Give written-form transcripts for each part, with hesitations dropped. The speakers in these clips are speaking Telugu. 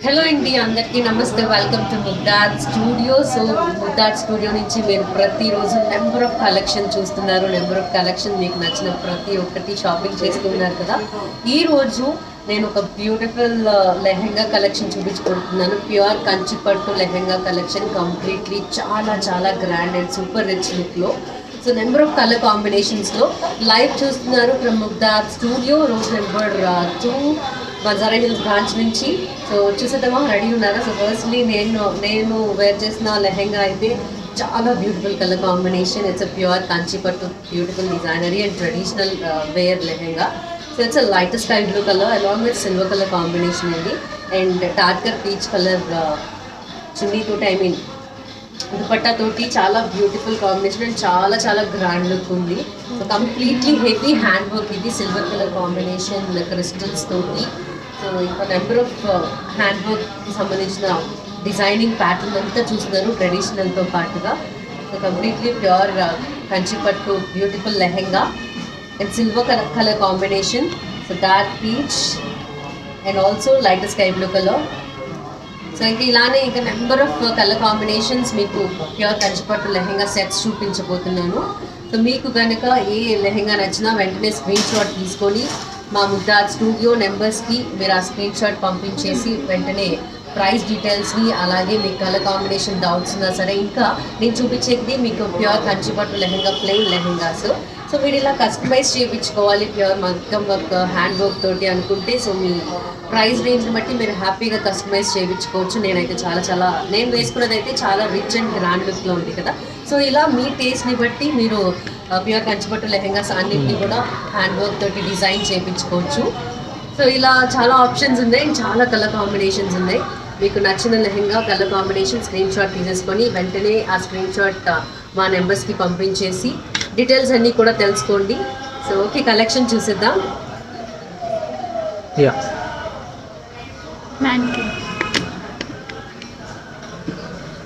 హలో అండి, అందరికీ నమస్తే. Welcome to Mugdha art studio. So Mugdha art studio నుంచి మీరు ప్రతిరోజు నెంబర్ ఆఫ్ కలెక్షన్ చూస్తున్నారు. నెంబర్ ఆఫ్ కలెక్షన్ మీకు నచ్చిన ప్రతి ఒక్కటి షాపింగ్ చేస్తున్నారు కదా. ఈరోజు నేను ఒక బ్యూటిఫుల్ లెహెంగా కలెక్షన్ చూపించుకుంటున్నాను. ప్యూర్ కంచిపట్టు లెహెంగా కలెక్షన్, కంప్లీట్లీ చాలా చాలా గ్రాండ్ అండ్ సూపర్ రిచ్ లుక్లో. సో నెంబర్ ఆఫ్ కలర్ కాంబినేషన్స్లో లైవ్ చూస్తున్నారు from Mugdha art studio, road number 2, Banjara Hills branch నుంచి. సో చూసేద్దామా, రెడీ ఉన్నారా? సో ఫస్ట్లీ నేను వేర్ చేసిన లెహెంగా అయితే చాలా beautiful colour combination. It's a pure కంచిపట్టు, beautiful designery and traditional wear lehenga. So it's a light sky blue colour along with silver colour combination అండి. అండ్ టార్కర్ పీచ్ కలర్ చున్నీ తోటి, ఐ మీన్ దుపట్టాతోటి చాలా బ్యూటిఫుల్ కాంబినేషన్ అండ్ చాలా చాలా గ్రాండ్ లుక్ ఉంది. So completely heavy hand work ఇది, సిల్వర్ కలర్ కాంబినేషన్ క్రిస్టల్స్ తోటి. సో ఇంకా నెంబర్ ఆఫ్ హ్యాండ్ వర్క్కి సంబంధించిన డిజైనింగ్ ప్యాటర్న్ అంతా చూస్తున్నారు ట్రెడిషనల్తో పాటుగా. సో కంప్లీట్లీ ప్యూర్ కంచిపట్టు beautiful lehenga and silver colour combination. So dark peach and also light sky blue colour. So ఇంకా ఇలానే ఇంకా నెంబర్ ఆఫ్ కలర్ కాంబినేషన్స్ మీకు ప్యూర్ కంచిపట్టు లెహెంగా సెట్స్ చూపించబోతున్నాను. సో మీకు కనుక ఏ లెహెంగా నచ్చినా వెంటనే స్క్రీన్ షాట్ తీసుకొని మా ముగ్ధార్ స్టూడియో నెంబర్స్కి మీరు ఆ స్క్రీన్ షాట్ పంపించేసి వెంటనే ప్రైస్ డీటెయిల్స్ని, అలాగే మీకు కలర్ కాంబినేషన్ డౌట్స్ ఉన్నా సరే, ఇంకా నేను చూపించేది మీకు ప్యూర్ కంచిపట్టు లెహెంగా, ప్లెయిన్ లెహెంగాస్. సో మీరు ఇలా కస్టమైజ్ చేయించుకోవాలి ప్యూర్ మగ్గం వర్క్, హ్యాండ్ వర్క్ తోటి అనుకుంటే, సో మీ ప్రైస్ రేంజ్ని బట్టి మీరు హ్యాపీగా కస్టమైజ్ చేయించుకోవచ్చు. నేను వేసుకున్నది అయితే చాలా రిచ్ అండ్ గ్రాండ్ లుక్లో ఉంది కదా. సో ఇలా మీ టేస్ట్ని బట్టి మీరు ప్యూర్ కంచిపట్టు లెహెంగాస్ అన్నింటినీ కూడా హ్యాండ్ వర్క్ తోటి డిజైన్ చేయించుకోవచ్చు. సో ఇలా చాలా ఆప్షన్స్ ఉన్నాయి, చాలా కలర్ కాంబినేషన్స్ ఉన్నాయి. మీకు నచ్చిన lehenga colour combination screen shot తీసేసుకొని వెంటనే ఆ స్క్రీన్ షాట్ మా నెంబర్స్కి పంపించేసి డీటెయిల్స్ అన్నీ కూడా తెలుసుకోండి. సో ఓకే, కలెక్షన్ చూసేద్దాం.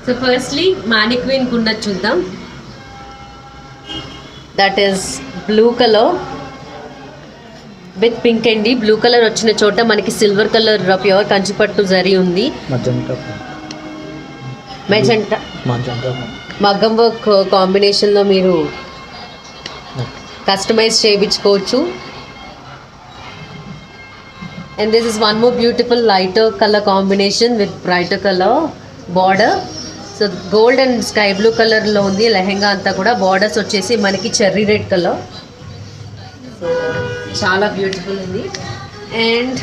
సో ఫస్ట్లీ మానిక్వీన్ ఉన్నది చూద్దాం. That is blue colour with pink అండి. బ్లూ కలర్ వచ్చిన చోట మనకి సిల్వర్ కలర్ ప్యూర్ కంచిపట్టు జరీ ఉంది. మెజెంటా మగ్గం వర్క్ కాంబినేషన్లో మీరు కస్టమైజ్ చేయించుకోవచ్చు. And this is one more beautiful lighter colour combination with brighter colour border. So gold and sky blue కలర్లో ఉంది లెహెంగా అంతా కూడా. బార్డర్స్ వచ్చేసి మనకి చెర్రీ రెడ్ కలర్. సో చాలా బ్యూటిఫుల్ ఉంది. అండ్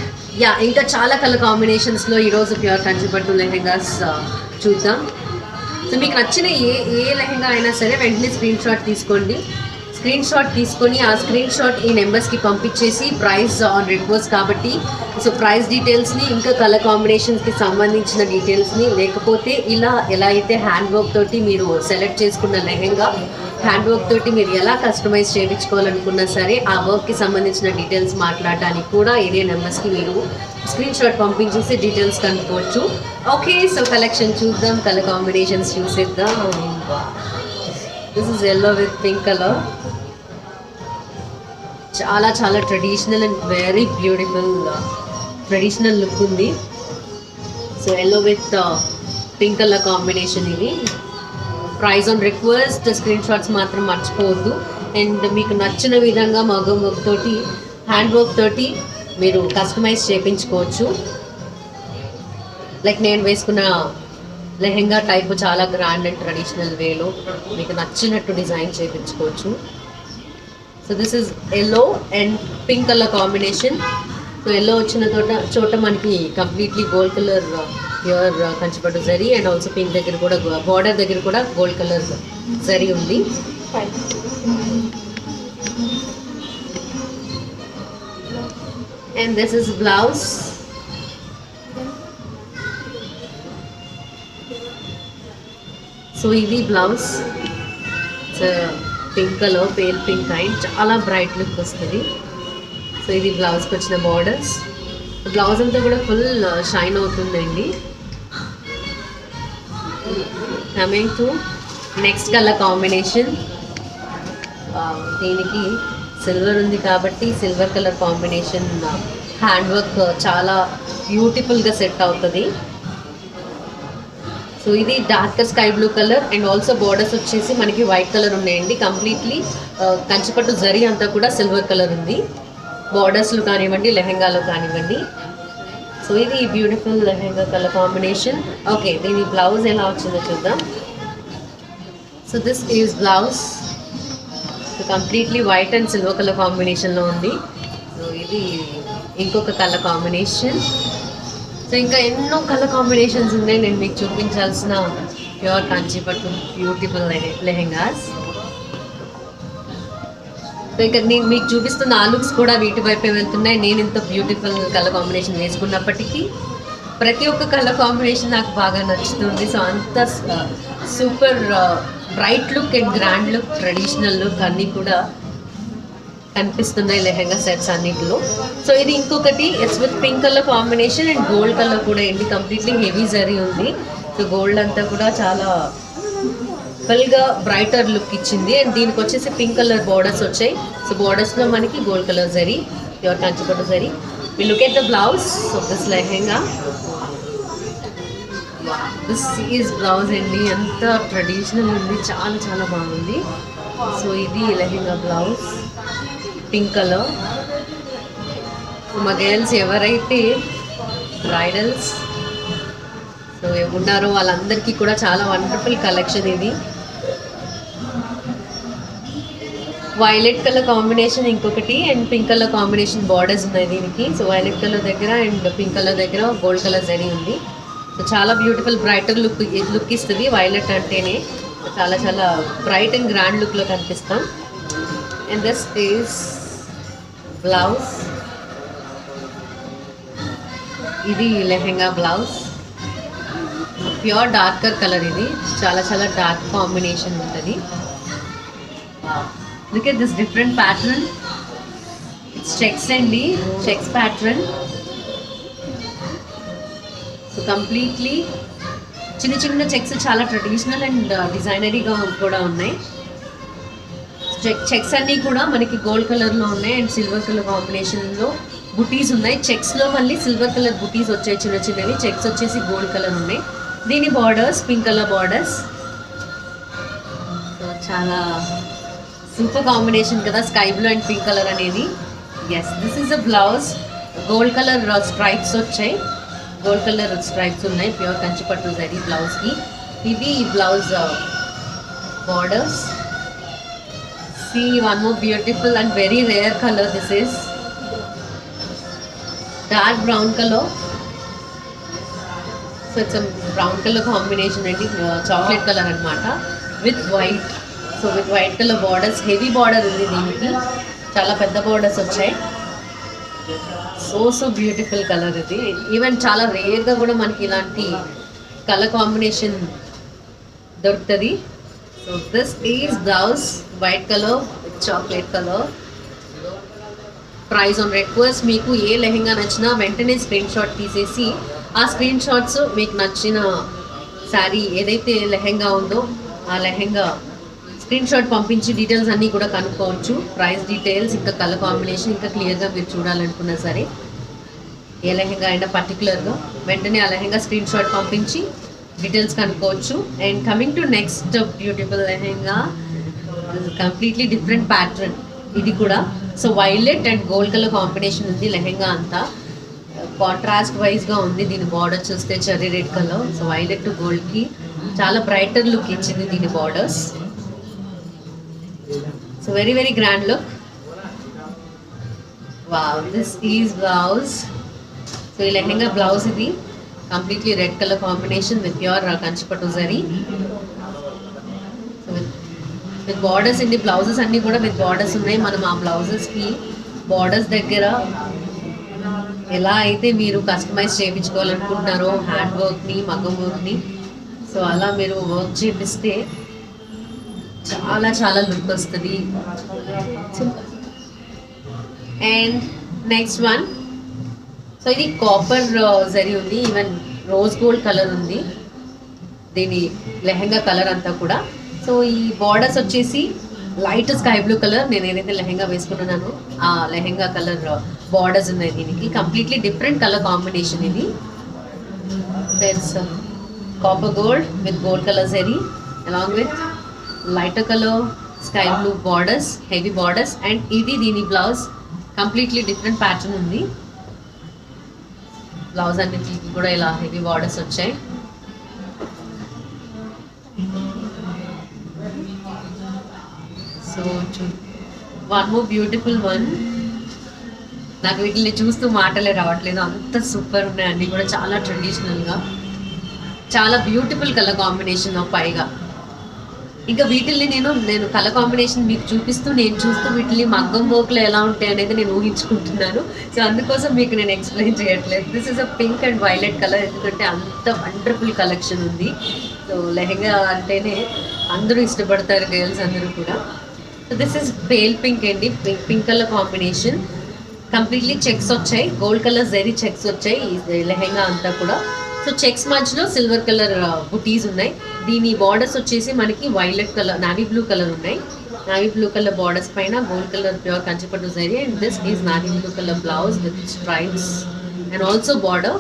ఇంకా చాలా కలర్ కాంబినేషన్స్లో ఈరోజు ప్యూర్ కంచిపట్టు లెహెంగాస్ చూద్దాం. సో మీకు నచ్చిన ఏ లెహెంగా అయినా సరే వెంటనే స్క్రీన్ షాట్ తీసుకోండి. స్క్రీన్ షాట్ తీసుకొని ఆ స్క్రీన్ షాట్ ఈ నెంబర్స్కి పంపించేసి ప్రైస్ ఆన్ రిక్వెస్ట్ కాబట్టి, సో ప్రైస్ డీటెయిల్స్ని, ఇంకా కలర్ కాంబినేషన్స్కి సంబంధించిన డీటెయిల్స్ని, లేకపోతే ఇలా ఎలా అయితే హ్యాండ్ వర్క్ తోటి మీరు సెలెక్ట్ చేసుకున్న లెహెంగా హ్యాండ్ వర్క్ తోటి మీరు ఎలా కస్టమైజ్ చేయించుకోవాలనుకున్నా సరే ఆ వర్క్కి సంబంధించిన డీటెయిల్స్ మాట్లాడడానికి కూడా ఇదే నెంబర్స్కి మీరు స్క్రీన్ షాట్ పంపించేసి డీటెయిల్స్ కనుక్కోవచ్చు. ఓకే, సో కలెక్షన్ చూద్దాం, కలర్ కాంబినేషన్స్ చూసేద్దాం. This is yellow with pink colour. చాలా చాలా traditional and very beautiful traditional look ఉంది. So yellow with pink colour combination ఇది. Price on request, screenshots మాత్రం మర్చిపోవద్దు. అండ్ మీకు నచ్చిన విధంగా మగ్గం వర్క్ తోటి, హ్యాండ్ వర్క్ తోటి మీరు కస్టమైజ్ చేయించుకోవచ్చు. లైక్ నేను వేసుకున్న లెహెంగా టైప్ చాలా గ్రాండ్ అండ్ ట్రెడిషనల్ వేలో మీకు నచ్చినట్టు డిజైన్ చేయించుకోవచ్చు. So this is yellow and pink colour combination. So yellow వచ్చిన చోట మనకి కంప్లీట్లీ గోల్డ్ కలర్ ప్యూర్ కంచిపట్టు జరీ, అండ్ ఆల్సో పింక్ దగ్గర కూడా బార్డర్ దగ్గర కూడా గోల్డ్ కలర్ జరీ ఉంది. And this is blouse. So ఇది blouse, pink colour, pale pink kind, చాలా బ్రైట్ లుక్ వస్తుంది. సో ఇది బ్లౌజ్కి వచ్చిన బార్డర్స్. బ్లౌజ్ అంతా కూడా ఫుల్ షైన్ అవుతుందండి. Coming to next colour combination. దీనికి సిల్వర్ ఉంది కాబట్టి silver colour combination hand work చాలా బ్యూటిఫుల్గా సెట్ అవుతుంది. సో ఇది darker sky blue colour and also borders వచ్చేసి మనకి వైట్ కలర్ ఉన్నాయండి. కంప్లీట్లీ కంచిపట్టు జరీ అంతా కూడా సిల్వర్ కలర్ ఉంది, బార్డర్స్లో కానివ్వండి, లెహెంగాలో కానివ్వండి. సో ఇది beautiful lehenga colour combination. Okay, దీని బ్లౌజ్ ఎలా వచ్చిందో చూద్దాం. So this is blouse. So completely white and silver colour కాంబినేషన్లో ఉంది. సో ఇది ఇంకొక కలర్ కాంబినేషన్. సో ఇంకా ఎన్నో కలర్ కాంబినేషన్స్ ఉన్నాయి, నేను మీకు చూపించాల్సిన ప్యూర్ కంచిపట్టు బ్యూటిఫుల్ లెహెంగాస్. సో ఇక్కడ నేను మీకు చూపిస్తున్న ఆ లుక్స్ కూడా వీటి వైపే వెళ్తున్నాయి. నేను ఇంత బ్యూటిఫుల్ కలర్ కాంబినేషన్ వేసుకున్నప్పటికీ ప్రతి ఒక్క కలర్ కాంబినేషన్ నాకు బాగా నచ్చుతుంది. సో అంత super bright look and grand look, traditional look అన్నీ కూడా కనిపిస్తున్నాయి లెహెంగా సెట్స్ అన్నిటిలో. సో ఇది ఇంకొకటి, it's with pink colour combination and gold colour కూడా ఏంటి, కంప్లీట్లీ హెవీ జరీ ఉంది. సో గోల్డ్ అంతా కూడా చాలా ఫుల్గా బ్రైటర్ లుక్ ఇచ్చింది. అండ్ దీనికి వచ్చేసి పింక్ కలర్ బార్డర్స్ వచ్చాయి. సో బార్డర్స్లో మనకి గోల్డ్ కలర్ జరీ, ప్యూర్ కంచిపట్టు zari. We look at the blouse of this lehenga. This is blouse అండి, ఎంత ట్రెడిషనల్ ఉంది, చాలా చాలా బాగుంది. సో ఇది లెహెంగా బ్లౌజ్, పింక్ కలర్. మా గర్ల్స్ ఎవరైతే బ్రైడల్స్ సో ఉన్నారో వాళ్ళందరికీ కూడా చాలా వండర్ఫుల్ కలెక్షన్ ఇది. వైలెట్ కలర్ కాంబినేషన్ ఇంకొకటి and pink colour combination borders ఉన్నాయి దీనికి. సో వైలెట్ కలర్ దగ్గర అండ్ పింక్ కలర్ దగ్గర గోల్డ్ కలర్ జరీ ఉంది. సో చాలా బ్యూటిఫుల్ బ్రైటర్ లుక్ ఇస్తుంది వైలెట్ అంటేనే. చాలా చాలా బ్రైట్ అండ్ గ్రాండ్ లుక్లో కనిపిస్తాం. And this is blouse. ఇది lehenga blouse, pure darker colour. ఇది చాలా చాలా డార్క్ కాంబినేషన్ ఉంటుంది. Look at this different pattern. It's checks అండి, చెక్స్ ప్యాటర్న్. సో కంప్లీట్లీ చిన్న చిన్న చెక్స్, చాలా ట్రెడిషనల్ అండ్ డిజైనరీగా కూడా ఉన్నాయి. చెక్స్ అన్నీ కూడా మనకి గోల్డ్ కలర్లో ఉన్నాయి అండ్ సిల్వర్ కలర్ కాంబినేషన్లో బుటీస్ ఉన్నాయి. చెక్స్లో మళ్ళీ సిల్వర్ కలర్ బుటీస్ వచ్చాయి చిన్న చిన్నవి, చెక్స్ వచ్చేసి గోల్డ్ కలర్ ఉన్నాయి. దీని borders pink colour borders. So చాలా సూపర్ కాంబినేషన్ కదా, sky blue and pink colour అనేది. Yes, this is a blouse. Gold colour stripes వచ్చాయి, గోల్డ్ కలర్ స్ట్రైప్స్ ఉన్నాయి ప్యూర్ కంచిపట్టు జరీ బ్లౌజ్కి. ఇది blouse borders. See one more beautiful and very rare color. This is dark brown color. So it's a brown color combination and chocolate color anamata with white. So with white color borders, heavy border undi deeniki, chala pedda borders vachayi. So beautiful color idi. Even chala rare ga kuda manaki ilanti color combination dorukutadi. So this is blouse, white color, chocolate color. Price on request. మీకు ఏ లెహెంగా నచ్చినా వెంటనే స్క్రీన్ షాట్ తీసేసి ఆ స్క్రీన్ షాట్స్ మీకు నచ్చిన శారీ ఏదైతే లెహెంగా ఉందో ఆ లెహెంగా స్క్రీన్ షాట్ పంపించి డీటెయిల్స్ అన్నీ కూడా కనుక్కోవచ్చు. ప్రైస్ డీటెయిల్స్ ఇంకా కలర్ కాంబినేషన్ ఇంకా క్లియర్గా మీరు చూడాలనుకున్నా సరే ఏ లెహెంగా అయినా పర్టికులర్గా వెంటనే ఆ లెహెంగా స్క్రీన్ షాట్ పంపించి డీటెయిల్స్ కనుక్కోవచ్చు. And coming to next beautiful lehenga, completely different pattern ఇది కూడా. So violet and gold colour combination ఉంది లెహెంగా అంతా, కాంట్రాస్ట్ వైజ్గా ఉంది. దీని బార్డర్ చూస్తే cherry red colour. So violet to గోల్డ్కి చాలా బ్రైటర్ లుక్ ఇచ్చింది దీని borders. So very very grand look. Wow, this is blouse. So ఈ లెహెంగా బ్లౌజ్ ఇది completely red colour combination with pure కంచిపట్టు జరీ. సో విత్ బార్డర్స్ అండి, బ్లౌజెస్ అన్నీ కూడా విత్ బార్డర్స్ ఉన్నాయి. మనం ఆ బ్లౌజెస్కి బార్డర్స్ దగ్గర ఎలా అయితే మీరు కస్టమైజ్ చేయించుకోవాలనుకుంటున్నారో హ్యాండ్ వర్క్ని, మగ్గం వర్క్ని, సో అలా మీరు వర్క్ చేపిస్తే చాలా చాలా లుక్ వస్తుంది. అండ్ నెక్స్ట్ వన్, సో ఇది కాపర్ జరీ ఉంది, ఈవెన్ రోజ్ గోల్డ్ కలర్ ఉంది దీని లెహెంగా కలర్ అంతా కూడా. సో ఈ బార్డర్స్ వచ్చేసి లైట్ స్కై బ్లూ కలర్, నేను ఏదైతే లెహెంగా వేసుకుంటున్నానో ఆ లెహెంగా కలర్ బార్డర్స్ ఉన్నాయి దీనికి. కంప్లీట్లీ డిఫరెంట్ కలర్ కాంబినేషన్ ఇది. That's copper gold with gold colour zari along with lighter colour sky blue borders, heavy borders. And ఇది దీని బ్లౌజ్ కంప్లీట్లీ డిఫరెంట్ ప్యాటర్న్ ఉంది. బ్లౌజ్ అన్నిటికి కూడా ఇలా హెవీ బార్డర్స్ వచ్చాయి. So one more beautiful one, నాకు వీటిని చూస్తూ మాటలే రావట్లేదు, అంత సూపర్ ఉన్నాయి అన్నీ కూడా. చాలా ట్రెడిషనల్గా, చాలా బ్యూటిఫుల్ కలర్ కాంబినేషన్ పైగా. ఇంకా వీటిల్ని నేను కలర్ కాంబినేషన్ మీకు చూపిస్తూ, నేను చూస్తూ వీటిని మగ్గం వర్క్లో ఎలా ఉంటాయి అనేది నేను ఊహించుకుంటున్నాను. సో అందుకోసం మీకు నేను ఎక్స్ప్లెయిన్ చేయట్లేదు. This is a pink and violet colour, ఎందుకంటే అంత వండర్ఫుల్ కలెక్షన్ ఉంది. సో లెహెంగా అంటేనే అందరూ ఇష్టపడతారు, గర్ల్స్ అందరూ కూడా. So this is pale pink అండి, pink colour combination. Completely checks వచ్చాయి, గోల్డ్ కలర్ జరీ చెక్స్ వచ్చాయి ఈ లెహెంగా అంతా కూడా. సో చెక్స్ మధ్యలో సిల్వర్ కలర్ బుటీస్ ఉన్నాయి. దీని బార్డర్స్ వచ్చేసి మనకి violet colour, navy blue colour ఉన్నాయి. నావీ బ్లూ కలర్ బార్డర్స్ పైన గోల్డ్ కలర్ ప్యూర్ కంచిపట్టు zari. And this is navy blue colour blouse with stripes and also border.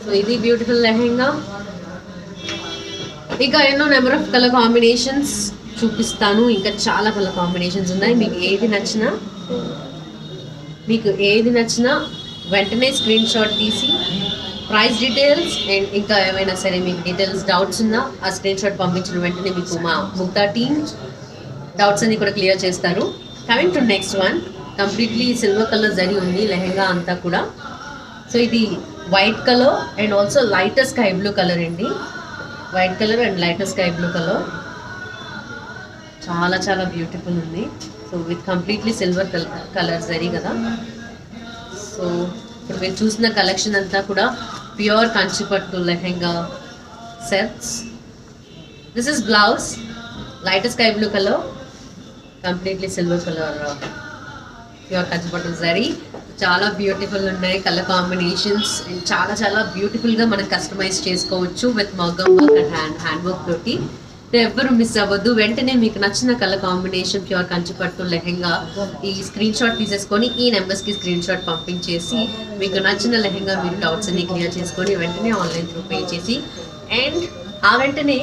So ఇది బ్యూటిఫుల్ లెహెంగా. ఇక ఎన్నో నెంబర్ ఆఫ్ కలర్ కాంబినేషన్స్ చూపిస్తాను, ఇంకా చాలా కలర్ కాంబినేషన్స్ ఉన్నాయి. మీకు ఏది నచ్చినా వెంటనే స్క్రీన్ షాట్ తీసి ప్రైస్ డీటెయిల్స్ అండ్ ఇంకా ఏమైనా సరే మీకు డీటెయిల్స్ డౌట్స్ ఉన్నా ఆ స్క్రీన్ షాట్ పంపించిన వెంటనే మీకు మా ముగ్ధా టీమ్ డౌట్స్ అన్ని కూడా క్లియర్ చేస్తారు. Coming to next one, completely silver colour zari ఉంది లెహెంగా అంతా కూడా. సో ఇది white colour and also lighter sky blue colour అండి. White colour and lighter sky blue colour చాలా చాలా బ్యూటిఫుల్ ఉంది. So with completely silver colour zari కదా. సో ఇప్పుడు మీరు చూసిన కలెక్షన్ అంతా కూడా ప్యూర్ కంచిపట్టు lehenga sets. This is blouse, lighter sky blue colour, completely silver colour pure కంచిపట్టు జరీ. చాలా బ్యూటిఫుల్ ఉన్నాయి కలర్ కాంబినేషన్స్ అండ్ చాలా చాలా బ్యూటిఫుల్గా మనం కస్టమైజ్ చేసుకోవచ్చు విత్ మగ్గం వర్క్ అండ్ హ్యాండ్ వర్క్ తోటి. ఎవ్వరు మిస్ అవ్వద్దు. వెంటనే మీకు నచ్చిన కలర్ కాంబినేషన్ ప్యూర్ కంచిపట్టు లెహెంగా ఈ స్క్రీన్ షాట్ తీసేసుకొని ఈ నెంబర్స్కి స్క్రీన్ షాట్ పంపించేసి మీకు నచ్చిన లెహెంగా మీరు డౌట్స్ అన్ని క్లియర్ చేసుకొని వెంటనే ఆన్లైన్ త్రూ పే చేసి అండ్ ఆ వెంటనే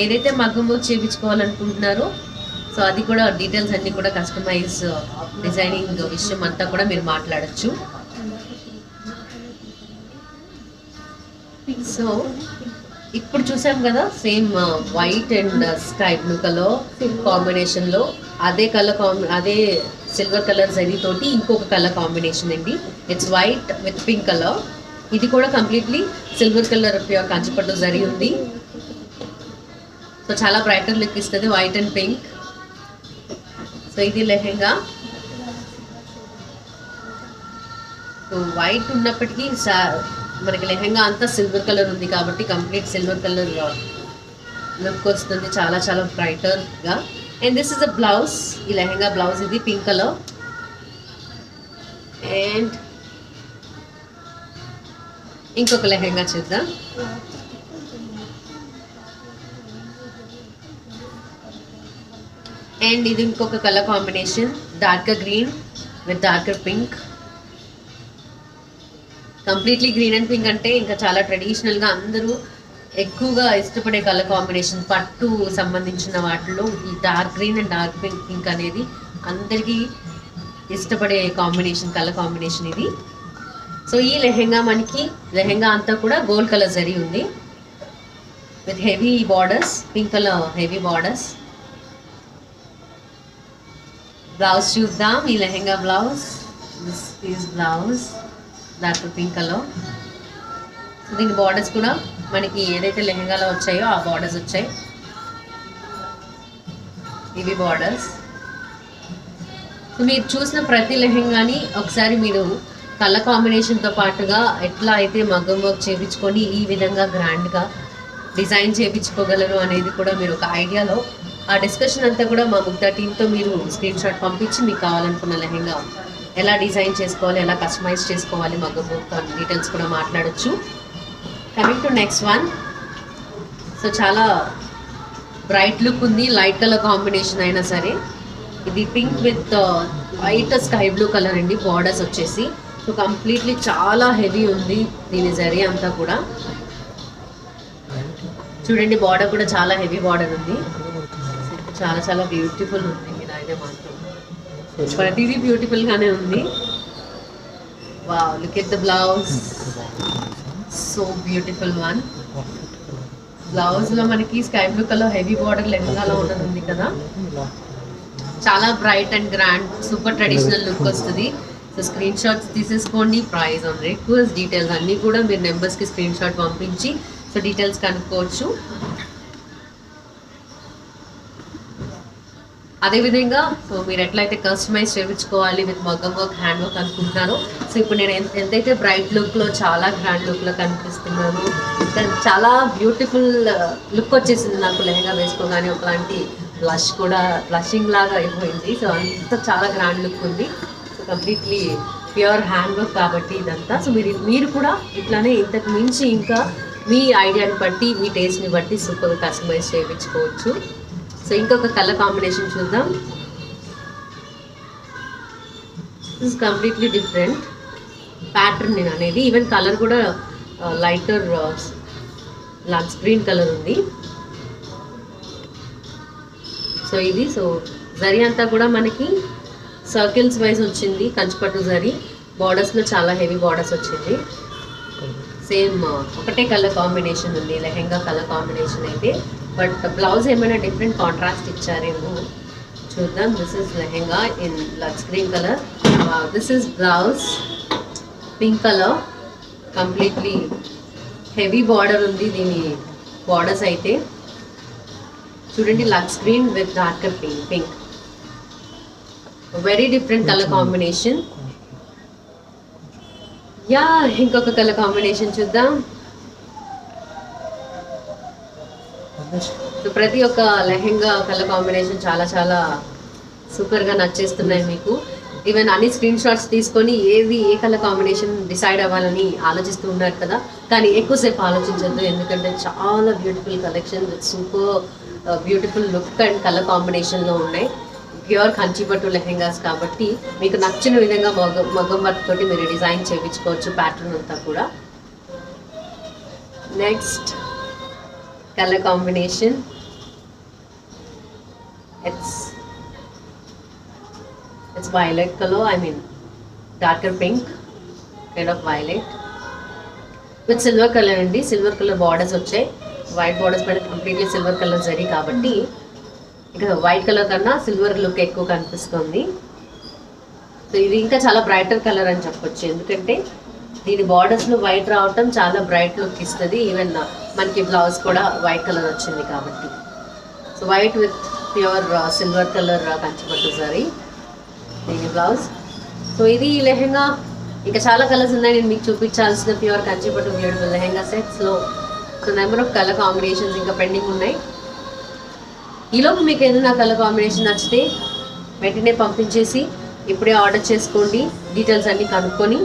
ఏదైతే మగ్గం వర్క్ చేయించుకోవాలనుకుంటున్నారో సో అది కూడా డీటెయిల్స్ అన్నీ కూడా కస్టమైజ్ డిజైనింగ్ విషయం అంతా కూడా మీరు మాట్లాడచ్చు. సో ఇప్పుడు చూసాం కదా same white and sky blue colour కాంబినేషన్లో అదే సిల్వర్ కలర్ జరీ తోటి ఇంకొక కలర్ కాంబినేషన్ అండి. It's white with pink colour. ఇది కూడా కంప్లీట్లీ సిల్వర్ కలర్ ప్యూర్ కంచిపట్టు జరీ ఉంది. సో చాలా బ్రైటర్ లుక్ ఇస్తుంది వైట్ అండ్ పింక్. సో ఇది లెహెంగా. సో వైట్ ఉన్నప్పటికీ మనకి లెహెంగా అంతా సిల్వర్ కలర్ ఉంది కాబట్టి కంప్లీట్ సిల్వర్ కలర్ లుక్ వస్తుంది, చాలా చాలా బ్రైటర్గా. And this is a blouse, ఈ లెహెంగా బ్లౌజ్ ఇది పింక్ కలర్. అండ్ ఇంకొక లెహెంగా చూద్దాం. అండ్ ఇది ఇంకొక colour combination, darker green with darker pink. Completely green and pink అంటే ఇంకా చాలా ట్రెడిషనల్గా అందరూ ఎక్కువగా ఇష్టపడే కలర్ కాంబినేషన్. పట్టు సంబంధించిన వాటిలో ఈ dark green and dark pink అనేది అందరికీ ఇష్టపడే కాంబినేషన్, కలర్ కాంబినేషన్ ఇది. సో ఈ లెహెంగా అంతా కూడా గోల్డ్ కలర్ జరీ ఉంది with heavy borders, pink colour heavy borders. Blouse చూద్దాం. ఈ lehenga blouse this is blouse dark pink colour. దీని బార్డర్స్ కూడా మనకి ఏదైతే లెహంగాలో వచ్చాయో ఆ బార్డర్స్ వచ్చాయి. ఇవి బార్డర్స్. సో మీరు చూసిన ప్రతి లెహంగాని ఒకసారి మీరు కలర్ కాంబినేషన్తో పాటుగా ఎట్లా అయితే మగ్గం వర్క్ చేయించుకొని ఈ విధంగా గ్రాండ్గా డిజైన్ చేయించుకోగలరు అనేది కూడా మీరు ఒక ఐడియాలో ఆ డిస్కషన్ అంతా కూడా మా ముగ్ధా టీంతో మీరు స్క్రీన్ షాట్ పంపించి మీకు కావాలనుకున్న లెహంగా ఎలా డిజైన్ చేసుకోవాలి, ఎలా కస్టమైజ్ చేసుకోవాలి, మగ్గం వర్క్ డీటెయిల్స్ కూడా మాట్లాడచ్చు. Coming to next one. So చాలా బ్రైట్ లుక్ ఉంది, లైట్ కలర్ కాంబినేషన్ అయినా సరే. ఇది pink with white sky blue colour అండి. బార్డర్స్ వచ్చేసి సో కంప్లీట్లీ చాలా హెవీ ఉంది దీని జరీ అంతా కూడా. చూడండి బార్డర్ కూడా చాలా హెవీ బార్డర్ ఉంది. చాలా చాలా బ్యూటిఫుల్ ఉంది. మీరు అయితే మాత్రం ప్రతిదీ బ్యూటిఫుల్గానే ఉంది. Wow, look at the blouse, so beautiful one. బ్లౌజ్లో మనకి sky blue colour heavy border లెహంగాలో ఉన్నది ఉంది కదా, చాలా bright and grand super traditional look వస్తుంది. సో స్క్రీన్ షాట్స్ తీసేసుకోండి. ప్రైస్ ఆన్ రిక్వెస్ట్ డీటెయిల్స్ అన్నీ కూడా మీరు నెంబర్స్కి స్క్రీన్ షాట్ పంపించి సో డీటెయిల్స్ కనుక్కోవచ్చు. అదేవిధంగా సో మీరు ఎట్లయితే కస్టమైజ్ చేయించుకోవాలి విత్ మగ్గం వర్క్, హ్యాండ్ వర్క్ అనుకుంటున్నారో, సో ఇప్పుడు నేను ఎంతైతే బ్రైట్ లుక్లో చాలా గ్రాండ్ లుక్లో కనిపిస్తున్నాను, చాలా బ్యూటిఫుల్ లుక్ వచ్చేసింది నాకు లెహంగా వేసుకోగానే. ఒకలాంటి బ్లష్ కూడా బ్లషింగ్ లాగా అయిపోయింది. సో అంత చాలా గ్రాండ్ లుక్ ఉంది. So completely pure hand work కాబట్టి ఇదంతా. సో మీరు కూడా ఇట్లానే ఇంతకు మించి ఇంకా మీ ఐడియాని బట్టి, మీ టేస్ట్ని బట్టి సూపర్గా కస్టమైజ్ చేయించుకోవచ్చు. సో ఇంకొక కలర్ కాంబినేషన్ చూద్దాం. దిస్ కంప్లీట్లీ డిఫరెంట్ ప్యాటర్న్ నేను అనేది. ఈవెన్ కలర్ కూడా లైటర్ లక్స్ గ్రీన్ కలర్ ఉంది. సో ఇది సో జరీ అంతా కూడా మనకి సర్కిల్స్ వైజ్ వచ్చింది. కంచిపట్టు జరీ బార్డర్స్లో చాలా హెవీ బార్డర్స్ వచ్చింది. సేమ్ ఒకటే కలర్ కాంబినేషన్ ఉంది లెహెంగా కలర్ కాంబినేషన్ అయితే, బట్ బ్లౌజ్ ఏమైనా డిఫరెంట్ కాంట్రాస్ట్ ఇచ్చారేమో చూద్దాం. This is lehenga in lux green colour. This is blouse pink colour. Completely heavy border ఉంది దీని బార్డర్స్ అయితే. చూడండి lux green with darker pink, very different colour combination. Yeah, ఇంకొక కలర్ కాంబినేషన్ చూద్దాం. సో ప్రతి ఒక్క లెహెంగా కలర్ కాంబినేషన్ చాలా చాలా సూపర్గా నచ్చేస్తున్నాయి మీకు. ఈవెన్ అన్ని స్క్రీన్ షాట్స్ తీసుకొని ఏది ఏ కలర్ కాంబినేషన్ డిసైడ్ అవ్వాలని ఆలోచిస్తూ ఉన్నారు కదా, కానీ ఎక్కువసేపు ఆలోచించద్దు. ఎందుకంటే చాలా beautiful collection with super beautiful look and colour కాంబినేషన్లో ఉన్నాయి. ప్యూర్ కంచిపట్టు లెహెంగాస్ కాబట్టి మీకు నచ్చిన విధంగా మగ్గం వర్క్ తోటి మీరు డిజైన్ చేయించుకోవచ్చు ప్యాటర్న్ అంతా కూడా. Next colour combination, it's violet color, I mean darker pink kind of violet with silver color అండి. సిల్వర్ కలర్ బార్డర్స్ వచ్చాయి. వైట్ బార్డర్స్ పైన కంప్లీట్లీ సిల్వర్ కలర్ జరీ కాబట్టి ఇక వైట్ కలర్ కన్నా సిల్వర్ లుక్ ఎక్కువ కనిపిస్తుంది. సో ఇది ఇంకా చాలా బ్రైటర్ కలర్ అని చెప్పొచ్చు, ఎందుకంటే దీని బార్డర్స్లో వైట్ రావటం చాలా బ్రైట్ లుక్ ఇస్తుంది. ఈవెన్ మనకి బ్లౌజ్ కూడా వైట్ కలర్ వచ్చింది కాబట్టి. So white with pure silver colour కంచిపట్టు జరీ దీని బ్లౌజ్. సో ఇది లెహెంగా. ఇంకా చాలా కలర్స్ ఉన్నాయి నేను మీకు చూపించాల్సిన ప్యూర్ కంచిపట్టు బ్యూటిఫుల్ లెహెంగా సెట్స్లో. So number of colour combinations ఇంకా పెండింగ్ ఉన్నాయి. ఈలోపు మీకు ఏదైనా కలర్ కాంబినేషన్ నచ్చితే వెంటనే పంపించేసి ఇప్పుడే ఆర్డర్ చేసుకోండి. డీటెయిల్స్ అన్నీ కనుక్కొని.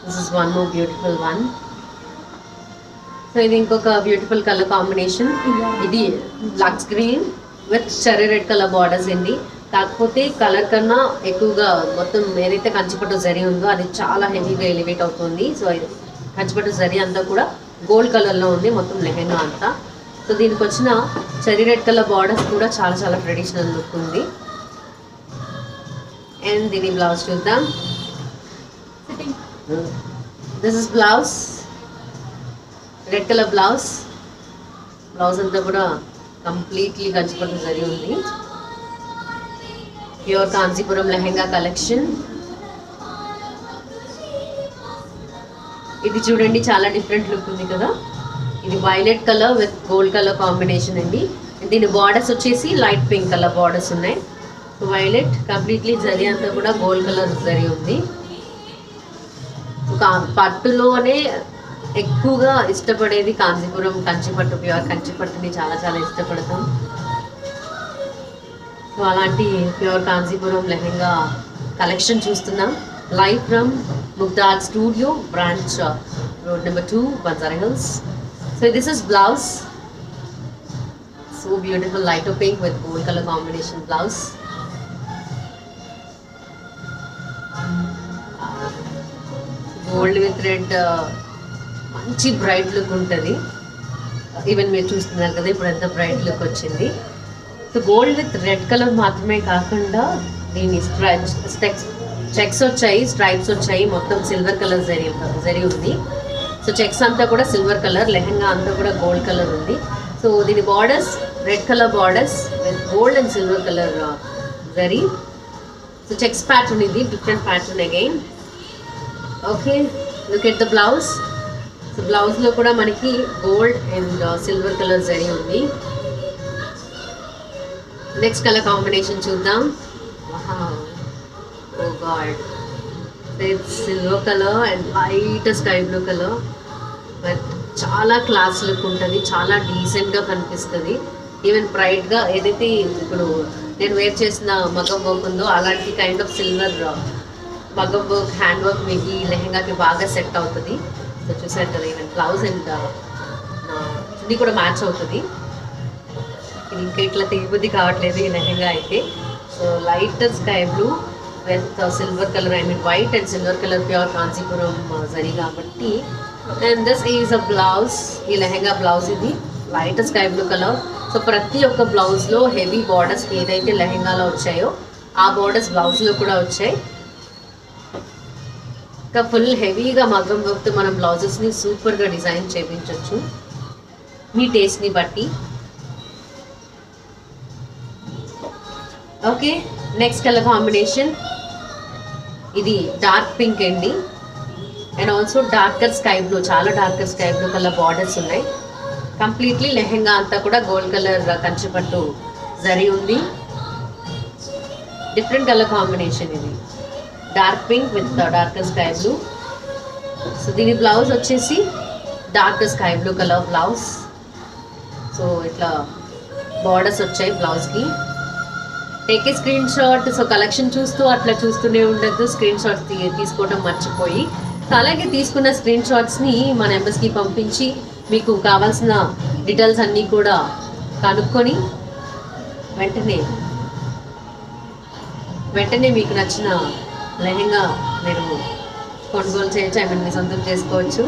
This is one more beautiful one. So ఇది ఇంకొక బ్యూటిఫుల్ కలర్ కాంబినేషన్. ఇది lux green with cherry red colour borders అండి. కాకపోతే కలర్ కన్నా ఎక్కువగా మొత్తం ఏదైతే కంచిపట్టు జరీ ఉందో అది చాలా హెవీగా ఎలివేట్ అవుతుంది. సో కంచిపట్టు జరీ అంతా కూడా గోల్డ్ కలర్లో ఉంది మొత్తం లెహెంగా అంతా. సో దీనికి వచ్చిన చెర్రీ రెడ్ కలర్ బార్డర్స్ కూడా చాలా చాలా ట్రెడిషనల్ లుక్ ఉంది. అండ్ దీని బ్లౌజ్ చూద్దాం. This is blouse, red colour blouse. Blouse అంతా కూడా కంప్లీట్లీ కంచిపట్టు జరీ ఉంది. Pure Kanchipuram lehenga collection. ఇది చూడండి చాలా డిఫరెంట్ లుక్ ఉంది కదా. ఇది violet colour with gold colour combination అండి. దీని బార్డర్స్ వచ్చేసి లైట్ పింక్ కలర్ బార్డర్స్ ఉన్నాయి. వైలెట్ కంప్లీట్లీ జరీ అంతా కూడా గోల్డ్ కలర్ జరీ ఉంది. పట్టులోనే ఎక్కువగా ఇష్టపడేది కాంచీపురం కంచిపట్టు, ప్యూర్ కంచిపట్టుని చాలా చాలా ఇష్టపడతాం. సో అలాంటి ప్యూర్ కాంచీపురం లెహెంగా కలెక్షన్ చూస్తున్నాం live from Mugdha's studio, branch road number 2, Banjara Hills. So this is blouse. So beautiful lighter pink with gold color combination blouse. Gold with red, మంచి బ్రైట్ లుక్ ఉంటుంది. ఈవెన్ మీరు చూస్తున్నారు కదా ఇప్పుడు ఎంత బ్రైట్ లుక్ వచ్చింది. So gold with red colour మాత్రమే కాకుండా దీని చెక్స్ వచ్చాయి, స్ట్రైప్స్ వచ్చాయి, మొత్తం సిల్వర్ కలర్ జరీ ఉంది. సో చెక్స్ అంతా కూడా సిల్వర్ కలర్, లెహంగా అంతా కూడా గోల్డ్ కలర్ ఉంది. సో దీని borders red colour borders with gold and silver colour zari. So checks pattern ఇది, different pattern again. Okay, look at the blouse. So బ్లౌజ్లో కూడా మనకి gold and silver colour zari ఉంది. నెక్స్ట్ కలర్ కాంబినేషన్ చూద్దాం. Oh god, silver colour and light sky blue colour. But చాలా క్లాస్ లుక్ ఉంటుంది, చాలా డీసెంట్గా కనిపిస్తుంది. ఈవెన్ బ్రైట్గా ఏదైతే ఇప్పుడు నేను వేర్ చేసిన మగం వర్క్ ఉందో అలాంటి కైండ్ ఆఫ్ సిల్వర్ మగం వర్క్, హ్యాండ్ వర్క్ మీకు ఈ లెహంగాకి బాగా సెట్ అవుతుంది. సో చూసారు కదా, ఈవెన్ బ్లౌజ్ అండ్ చున్నీ కూడా మ్యాచ్ అవుతుంది. ఇది ఇంకా ఇట్లా తిరుగుద్ది కావట్లేదు ఈ లెహంగా అయితే. So light sky blue with silver colour, I mean white and silver colour pure Kanchipuram zari కాబట్టి. And this is a blouse. ఈ లెహంగా బ్లౌజ్ ఇది light sky blue colour. So ప్రతి ఒక్క బ్లౌజ్లో హెవీ బార్డర్స్ ఏదైతే లెహంగాలో వచ్చాయో ఆ బార్డర్స్ బ్లౌజ్లో కూడా వచ్చాయి. ఇంకా ఫుల్ హెవీగా మగ్గం వర్క్తో మనం బ్లౌజెస్ని సూపర్గా డిజైన్ చేయించవచ్చు మీ టేస్ట్ని బట్టి. ఓకే, నెక్స్ట్ కలర్ కాంబినేషన్ ఇది డార్క్ పింక్ అండి and also darker sky blue, చాలా darker sky blue colour borders ఉన్నాయి. కంప్లీట్లీ లెహెంగా అంతా కూడా గోల్డ్ కలర్ కంచిపట్టు జరీ ఉంది. డిఫరెంట్ కలర్ కాంబినేషన్ ఇది, dark pink with darker sky blue. So దీని బ్లౌజ్ వచ్చేసి darker sky blue colour blouse. So ఇట్లా బార్డర్స్ వచ్చాయి బ్లౌజ్కి. Take a screenshot. So collection చూస్తూ అట్లా చూస్తూనే ఉండద్దు, స్క్రీన్ షాట్స్ తీసుకోవడం మర్చిపోయి. సో అలాగే తీసుకున్న స్క్రీన్ షాట్స్ని మా నెంబర్స్కి పంపించి మీకు కావాల్సిన డీటెయిల్స్ అన్నీ కూడా కనుక్కొని వెంటనే మీకు నచ్చిన లెహంగా మీరు కొనుగోలు చేయొచ్చు, ఐ మీన్ మీ సొంతం చేసుకోవచ్చు.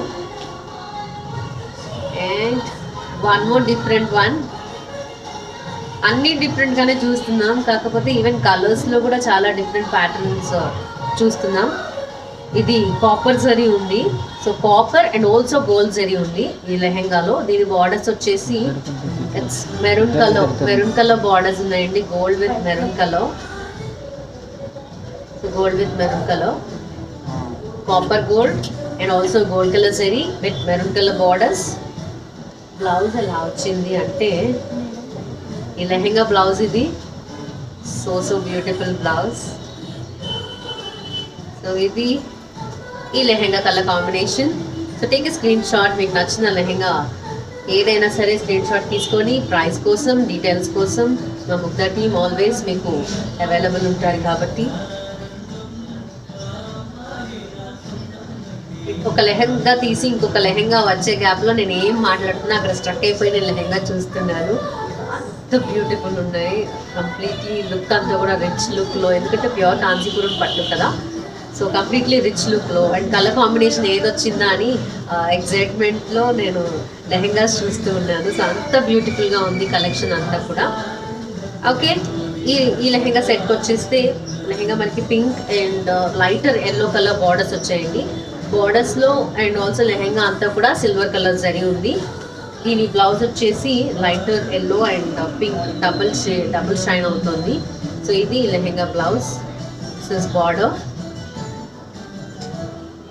And one more different one. అన్నీ డిఫరెంట్గానే చూస్తున్నాం, కాకపోతే ఈవెన్ కలర్స్లో కూడా చాలా డిఫరెంట్ ప్యాటర్న్స్ చూస్తున్నాం. ఇది కాపర్ జరీ ఉంది. So copper and also gold zari ఉంది ఈ లెహంగాలో. దీని బార్డర్స్ వచ్చేసి ఇట్స్ మెరూన్ కలర్ బార్డర్స్ ఉన్నాయండి, gold with maroon colour. Gold with maroon colour, copper gold and also gold colour zari with maroon colour borders. Blouse ఎలా వచ్చింది అంటే ఈ లెహంగా బ్లౌజ్ ఇది. So beautiful blouse. సో ఇది ఈ lehenga colour combination. So take a screen shot. మీకు నచ్చిన లెహంగా ఏదైనా సరే స్క్రీన్ షాట్ తీసుకొని ప్రైస్ కోసం, డీటెయిల్స్ కోసం మా ముగ్ధా టీమ్ ఆల్వేస్ మీకు అవైలబుల్ ఉంటారు. కాబట్టి ఒక లెహంగా తీసి ఇంకొక లెహంగా వచ్చే గ్యాప్లో నేను ఏం మాట్లాడుతున్నా అక్కడ స్ట్రక్ అయిపోయి నేను లెహంగా చూస్తున్నాను. అంత బ్యూటిఫుల్ ఉన్నాయి. కంప్లీట్లీ లుక్ అంతా కూడా రిచ్ లుక్లో, ఎందుకంటే ప్యూర్ కాంచీపురం పట్టు కదా. సో కంప్లీట్లీ రిచ్ లుక్లో అండ్ కలర్ కాంబినేషన్ ఏది వచ్చిందా అని ఎగ్జైట్మెంట్లో నేను లెహంగాస్ చూస్తూ ఉన్నాను. సో అంత బ్యూటిఫుల్గా ఉంది కలెక్షన్ అంతా కూడా. ఓకే, ఈ లెహంగా సెట్కి వచ్చేస్తే లెహంగా మనకి pink and lighter yellow colour borders వచ్చాయండి. బార్డర్స్లో అండ్ ఆల్సో లెహంగా అంతా కూడా సిల్వర్ కలర్ జరీ ఉంది. దీని బ్లౌజ్ వచ్చేసి lighter yellow and pink double shine అవుతుంది. సో ఇది లెహెంగా బ్లౌజ్, దిస్ బార్డర్.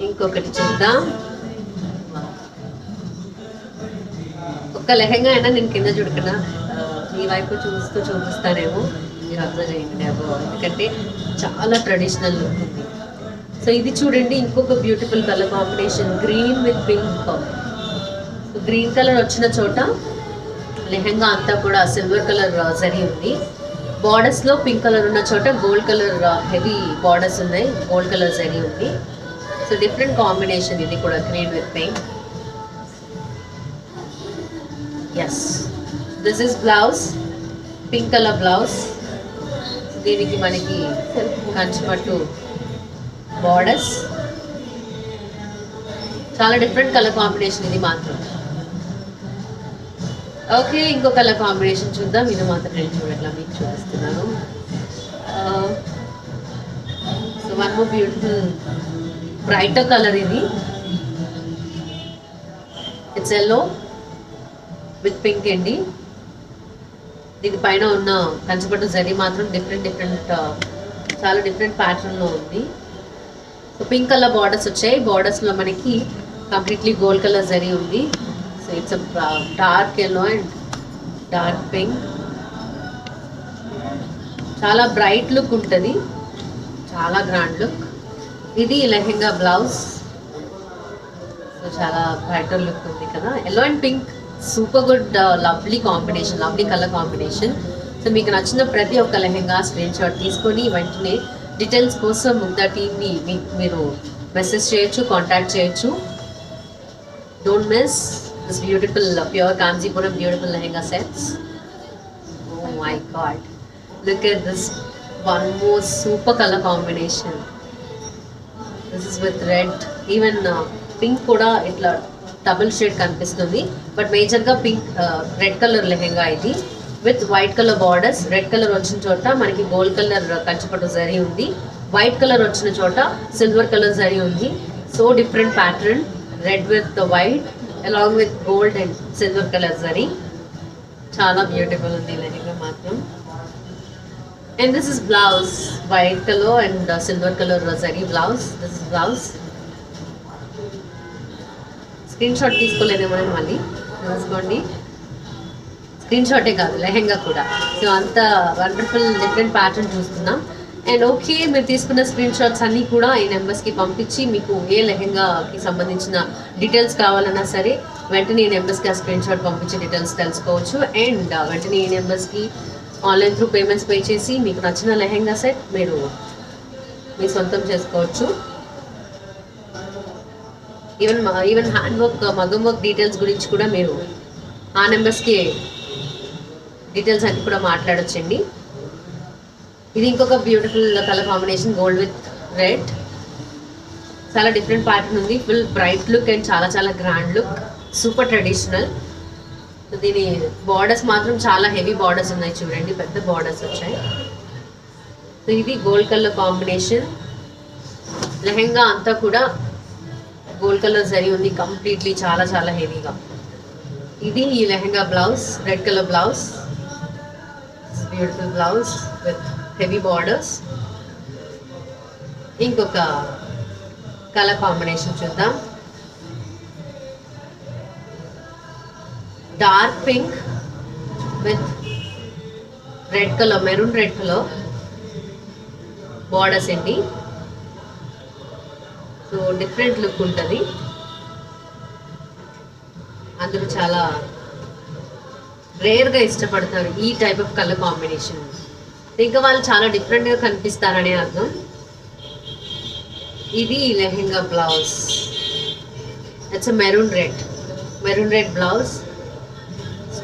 ఇంకొకటి చూద్దాం. ఒక్క లెహెంగా అయినా నేను కింద చూడకనా ఈ వైపు చూస్తూ చూపిస్తానేమో, మీరు అబ్జర్వ్ చేయండి ఎందుకంటే చాలా ట్రెడిషనల్ లుక్ ఉంది. సో ఇది చూడండి, ఇంకొక beautiful colour combination, green with pink. So green colour వచ్చిన చోట లెహెంగా అంతా కూడా సిల్వర్ కలర్ జరీ ఉంది. బార్డర్స్లో పింక్ కలర్ ఉన్న చోట గోల్డ్ కలర్ హెవీ బార్డర్స్ ఉన్నాయి, గోల్డ్ కలర్ జరీ ఉంది. సో డిఫరెంట్ కాంబినేషన్ ఇది కూడా, green with pink. Yes, this is blouse, pink colour blouse. దీనికి మనకి కంచిపట్టు బార్డర్స్, చాలా డిఫరెంట్ కలర్ కాంబినేషన్ ఇది మాత్రం. ఓకే, ఇంకో కలర్ కాంబినేషన్ చూద్దాం. ఇది మాత్రం నేను చూడట్లా, మీకు చూపిస్తున్నాను. So one more beautiful brighter colour ఇది, ఇట్స్ ఎల్లో విత్ పింక్ అండి. దీని పైన ఉన్న కంచిపట్టు జరీ మాత్రం డిఫరెంట్ చాలా డిఫరెంట్ ప్యాటర్న్లో ఉంది. సో పింక్ కలర్ బార్డర్స్ వచ్చాయి, బార్డర్స్లో మనకి కంప్లీట్లీ గోల్డ్ కలర్ జరీ ఉంది. So it's dark yellow and dark pink, చాలా బ్రైట్ లుక్ ఉంటుంది, చాలా గ్రాండ్ లుక్. ఇది లెహెంగా బ్లౌజ్. సో చాలా బ్రైటర్ లుక్ ఉంది కదా, yellow and pink, super good lovely combination, lovely colour combination. So మీకు నచ్చిన ప్రతి ఒక్క లెహెంగా స్క్రీన్ షాట్ తీసుకొని వెంటనే డీటెయిల్స్ కోసం ముగ్ధా టీమ్ని మీరు మెసేజ్ చేయొచ్చు, కాంటాక్ట్ చేయొచ్చు. Don't miss this beautiful pure Kanchipuram beautiful lehenga sets. Oh my god, look at this one more super colour combination. This is with red, even pink కూడా ఇట్లా డబుల్ షేడ్ కనిపిస్తుంది, బట్ మేజర్గా పింక్ రెడ్ కలర్ లెహెంగా ఇది with white colour borders. Red colour వచ్చిన చోట మనకి గోల్డ్ కలర్ కంచిపట్టు జరీ ఉంది, వైట్ కలర్ వచ్చిన చోట సిల్వర్ కలర్ జరీ ఉంది. So different pattern, red with white along with gold and silver colour zari. చాలా బ్యూటిఫుల్ ఉంది లెహెంగా మాత్రం. And this is blouse, white colour and silver colour zari blouse. This is blouse. Screenshot తీసుకోలేదేమో మళ్ళీ చూసుకోండి, స్క్రీన్ షాటే కాదు లెహెంగా కూడా. సో అంత వండర్ఫుల్ డిఫరెంట్ ప్యాటర్న్ చూస్తున్నాం. అండ్ ఓకే, మీరు తీసుకున్న స్క్రీన్ షాట్స్ అన్నీ కూడా ఈ నెంబర్స్కి పంపించి మీకు ఏ లెహెంగాకి సంబంధించిన డీటెయిల్స్ కావాలన్నా సరే వెంటనే ఈ నెంబర్స్కి ఆ స్క్రీన్ షాట్ పంపించి డీటెయిల్స్ తెలుసుకోవచ్చు. అండ్ వెంటనే ఈ నెంబర్స్కి ఆన్లైన్ త్రూ పేమెంట్స్ పే చేసి మీకు నచ్చిన లెహెంగా సెట్ మీరు మీ సొంతం చేసుకోవచ్చు. ఈవెన్ హ్యాండ్ వర్క్, మగం వర్క్ డీటెయిల్స్ గురించి కూడా మీరు ఆ నెంబర్స్కి డీటెయిల్స్ అన్ని కూడా మాట్లాడొచ్చండి. ఇది ఇంకొక beautiful colour combination, gold with red. చాలా డిఫరెంట్ ప్యాటర్న్ ఉంది, ఫుల్ బ్రైట్ లుక్ అండ్ చాలా చాలా గ్రాండ్ లుక్, సూపర్ ట్రెడిషనల్. దీని బార్డర్స్ మాత్రం చాలా హెవీ బార్డర్స్ ఉన్నాయి చూడండి, పెద్ద బార్డర్స్ వచ్చాయి. సో ఇది గోల్డ్ కలర్ కాంబినేషన్, లెహెంగా అంతా కూడా గోల్డ్ కలర్ జరీ ఉంది కంప్లీట్లీ, చాలా చాలా హెవీగా. ఇది ఈ lehenga blouse, red colour blouse, beautiful blouse with heavy borders. ఇంకొక కలర్ కాంబినేషన్ చూద్దాం, dark pink with red colour, maroon red colour borders అండి. సో డిఫరెంట్ లుక్ ఉంటుంది, అందరూ చాలా రేర్గా ఇష్టపడతారు ఈ టైప్ ఆఫ్ కలర్ కాంబినేషన్. ఇంకా వాళ్ళు చాలా డిఫరెంట్గా కనిపిస్తారనే అర్థం. ఇది lehenga blouse, it's maroon red blouse,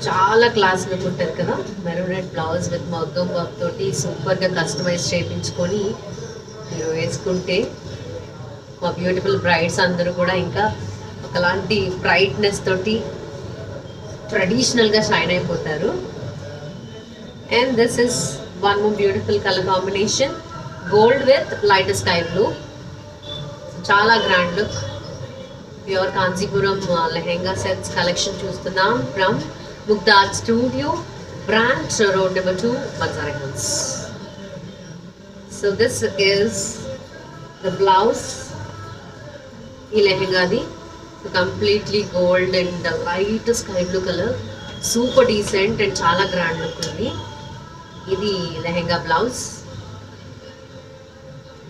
చాలా క్లాస్ లుక్ ఉంటుంది కదా. మెరూన్ రెడ్ బ్లౌజ్ విత్ మగ్గం వర్క్ తోటి సూపర్గా కస్టమైజ్ చేయించుకొని మీరు వేసుకుంటే మా బ్యూటిఫుల్ బ్రైడ్స్ అందరూ కూడా ఇంకా ఒకలాంటి బ్రైట్నెస్ తోటి ట్రెడిషనల్గా షైన్ అయిపోతారు. And this is one more beautiful colour combination, gold with light sky blue. చాలా grand look, pure Kanchipuram lehenga sets collection చూస్తున్నాం from Mugdha studio, branch road number 2, Banjara Hills. So this is the blouse. ఈ లెహెంగాది completely gold and light sky blue colour, super decent and చాలా గ్రాండ్ లుక్ ఉంది. ఇది లెహెంగా బ్లౌజ్.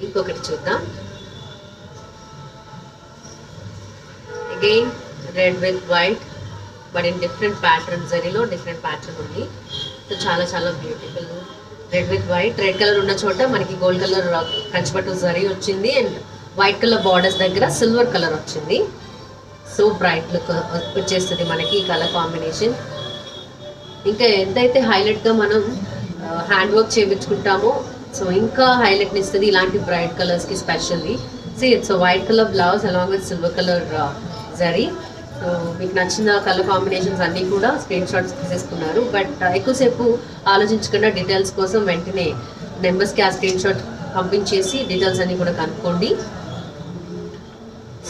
ఇంకొకటి చూద్దాం. Again red with white but in different pattern, జరీలో different pattern ఉంది. సో చాలా చాలా beautiful. Red with white, red colour ఉన్న చోట మనకి గోల్డ్ కలర్ కంచిపట్టు జరీ వచ్చింది అండ్ వైట్ కలర్ బార్డర్స్ దగ్గర సిల్వర్ కలర్ వచ్చింది. సో బ్రైట్ లుక్ వచ్చేస్తుంది మనకి ఈ కలర్ కాంబినేషన్. ఇంకా ఎంతైతే హైలైట్గా మనం హ్యాండ్ వర్క్ చేయించుకుంటామో సో ఇంకా హైలైట్ని ఇస్తుంది ఇలాంటి బ్రైట్ కలర్స్కి specially. So it's white colour blouse along with silver colour zari. So మీకు నచ్చిన కలర్ కాంబినేషన్స్ అన్నీ కూడా స్క్రీన్ షాట్స్ తీసేసుకున్నారు. బట్ ఎక్కువసేపు ఆలోచించకుండా డీటెయిల్స్ కోసం వెంటనే నెంబర్స్కి ఆ స్క్రీన్ షాట్ పంపించేసి డీటెయిల్స్ అన్నీ కూడా కనుక్కోండి.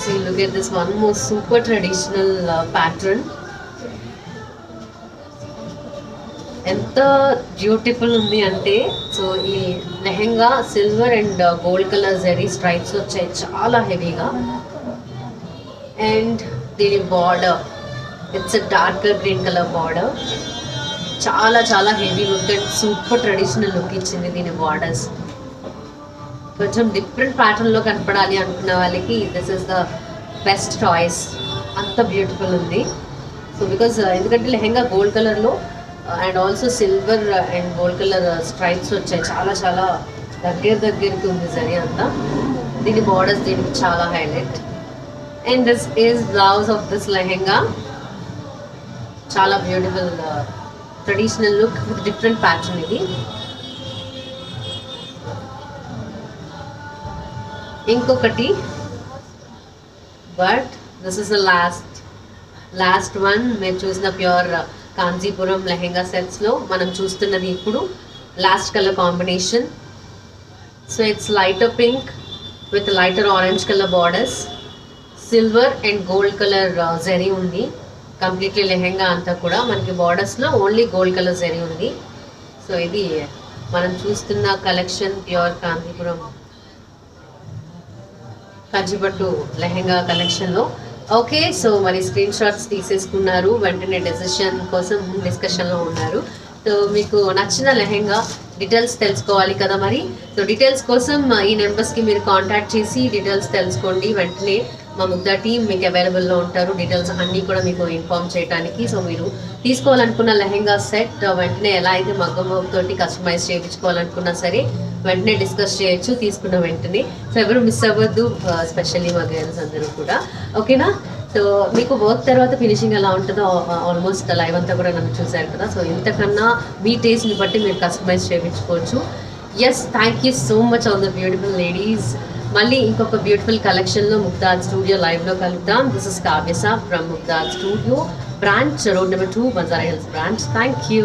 So look at this one more super traditional pattern. ఎంత బ్యూటిఫుల్ ఉంది అంటే, సో ఈ lehenga silver and gold colour zari stripes వచ్చాయి చాలా హెవీగా. అండ్ దీని border it's a darker green colour border. చాలా చాలా heavy look and super traditional look ఇచ్చింది దీని బార్డర్స్. కొంచెం డిఫరెంట్ ప్యాటర్న్లో కనపడాలి అనుకున్న వాళ్ళకి this is the best choice. అంత బ్యూటిఫుల్ ఉంది. సో బికాజ్ ఎందుకంటే లెహెంగా గోల్డ్ కలర్లో and also silver and gold colour stripes వచ్చాయి. చాలా చాలా దగ్గరికి ఉంది జరీ అంతా. దీని బార్డర్స్ దీనికి చాలా highlight. And this is blouse of this lehenga. చాలా beautiful traditional look with different pattern ఇది. ఇంకొకటి but this is the last one. మీరు చూసిన ప్యూర్ కాంచీపురం లెహెంగా సెట్స్లో మనం చూస్తున్నది ఇప్పుడు last colour combination. So it's lighter pink with lighter orange colour borders, silver and gold colour zari ఉంది. కంప్లీట్లీ లెహెంగా అంతా కూడా మనకి బార్డర్స్లో ఓన్లీ గోల్డ్ కలర్ జరీ ఉంది. సో ఇది మనం చూస్తున్న కలెక్షన్ ప్యూర్ కాంచీపురం కంచిపట్టు లెహెంగా కలెక్షన్లో. ఓకే, సో మరి స్క్రీన్ షాట్స్ తీసేసుకున్నారు, వెంటనే డెసిషన్ కోసం డిస్కషన్లో ఉన్నారు. సో మీకు నచ్చిన లెహెంగా డీటెయిల్స్ తెలుసుకోవాలి కదా మరి. సో డీటెయిల్స్ కోసం ఈ నెంబర్స్కి మీరు కాంటాక్ట్ చేసి డీటెయిల్స్ తెలుసుకోండి. వెంటనే మా ముగ్ధా టీం మీకు అవైలబుల్లో ఉంటారు డీటెయిల్స్ అన్నీ కూడా మీకు ఇన్ఫార్మ్ చేయడానికి. సో మీరు తీసుకోవాలనుకున్న లెహెంగా సెట్ వెంటనే ఎలా అయితే మగ్గం వర్క్ తోటి కస్టమైజ్ చేయించుకోవాలనుకున్నా సరే వెంటనే డిస్కస్ చేయొచ్చు తీసుకున్న వెంటనే. సో ఎవరు మిస్ అవ్వద్దు, స్పెషల్లీ మా గర్ల్స్ అందరూ కూడా. ఓకేనా? సో మీకు వర్క్ తర్వాత ఫినిషింగ్ ఎలా ఉంటుందో ఆల్మోస్ట్ లైవ్ అంతా కూడా నన్ను చూశారు కదా. సో ఇంతకన్నా మీ టేస్ట్ని బట్టి మీరు కస్టమైజ్ చేయించుకోవచ్చు. Yes, thank you so much all the beautiful ladies. మళ్ళీ ఇంకొక బ్యూటిఫుల్ కలెక్షన్లో ముగ్ధాజ్ స్టూడియో లైవ్లో కలుద్దాం. దిస్ ఇస్ కావ్యసా from Mugdha's studio, branch road number 2, Banjara Hills branch. Thank you.